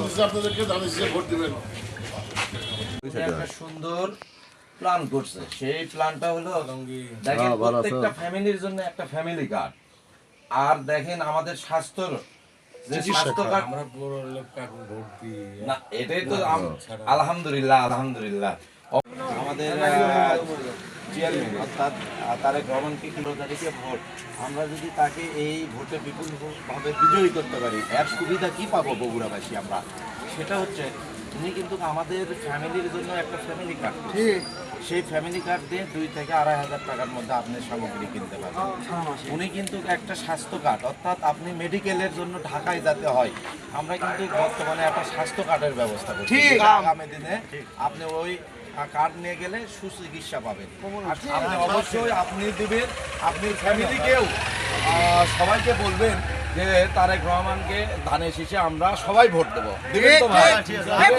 দিচ্ছে আপনাদেরকে ধানের শীষে ভোট দিবেন। একটা সুন্দর প্ল্যান করছে। সেই প্ল্যানটা হলো দেখেন প্রত্যেকটা ফ্যামিলির জন্য একটা ফ্যামিলি কার্ড। আর দেখেন আমাদের স্বাস্থ্যর যে স্বাস্থ্য কার্ড আমরা বড় লোক কাকে ভোট দিই না, এটাই তো আলহামদুলিল্লাহ আলহামদুলিল্লাহ। আমাদের চেয়ারম্যান অর্থাৎ তারেক রহমানকে 15 তারিখে ভোট, আমরা যদি তাকে এই ভোটে বিপুলভাবে বিজয়ী করতে পারি, এর সুবিধা কি পাবো বগুড়াবাসী আমরা, সেটা হচ্ছে উনি কিন্তু আমাদের ফ্যামিলির জন্য একটা ফ্যামিলি কার্ড, সেই ফ্যামিলি কার্ড দিয়ে 2 থেকে 2,500 টাকার মধ্যে আপনি সামগ্রী কিনতে পারবেন। উনি কিন্তু একটা স্বাস্থ্য কার্ড, অর্থাৎ আপনি মেডিকেলের জন্য ঢাকায় যেতে হয়, আমরা কিন্তু বর্তমানে একটা স্বাস্থ্য কার্ডের ব্যবস্থা করছি। আগামী দিনে আপনি ওই কার্ড নিয়ে গেলে সুচিকিৎসা পাবেন। আপনি অবশ্যই আপনি দিবেন, আপনি ফ্যামিলিকেও সবাইকে বলবেন যে তারেক রহমানকে ধানের শীষে আমরা সবাই ভোট দেবো। দিবেন তো ভাই?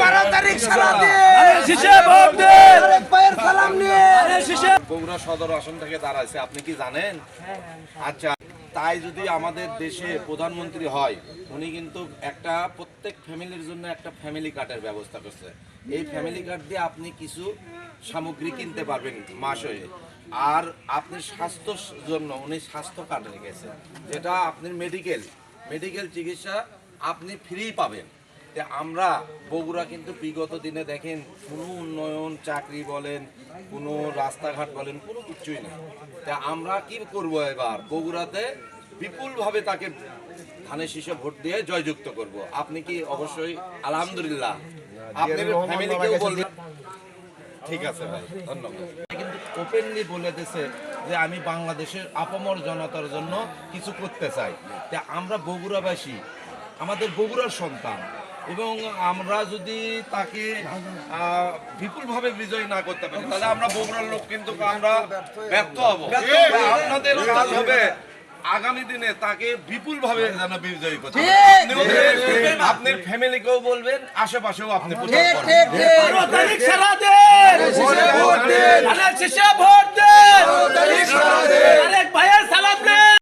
12 তারিখ সারা দিন শীষে ভোট দেন। তারেক ভাইয়ের সালাম নিয়ে বগুড়া সদর আসন থেকে দাঁড়াইছে, আপনি কি জানেন? আচ্ছা, তাই যদি আমাদের দেশে প্রধানমন্ত্রী হয়, উনি কিন্তু একটা প্রত্যেক ফ্যামিলির জন্য একটা ফ্যামিলি কার্ডের ব্যবস্থা করছে। এই ফ্যামিলি কার্ড দিয়ে আপনি কিছু সামগ্রী কিনতে পারবেন মাসে। আর আপনি স্বাস্থ্যর জন্য উনি স্বাস্থ্য কার্ড রেখেছেন, যেটা আপনার মেডিকেল চিকিৎসা আপনি ফ্রি পাবেন। আমরা বগুড়া কিন্তু বিগত দিনে দেখেন কোনো উন্নয়ন, চাকরি বলেন, কোনো রাস্তাঘাট বলেন, কোনো কিছুই নেই। তা আমরা কি করব এবার? বগুড়াতে বিপুলভাবে তাকে ধানের শীষে ভোট দিয়ে জয়যুক্ত করব। আপনি কি? অবশ্যই আলহামদুলিল্লাহ। আপনার ফ্যামিলিকেও বলবেন। ঠিক আছে ভাই, ধন্যবাদ। কিন্তু ওপেনলি বলে দিয়েছে যে আমি বাংলাদেশের আপামর জনতার জন্য কিছু করতে চাই। তা আমরা বগুড়াবাসী, আমাদের বগুড়ার সন্তান, এবং আমরা যদি তাকে বিপুলভাবে বিজয় না করতে পারি, তাহলে আমরা বগুড়ার লোক কিন্তু আমরা ব্যর্থ হব। আপনাদের কাজ হবে আগামী দিনে তাকে বিপুলভাবে যেন বিজয়ী করতে পারেন। আপনার ফ্যামিলিকেও বলবেন, আশেপাশেও আপনি প্রচার করবেন।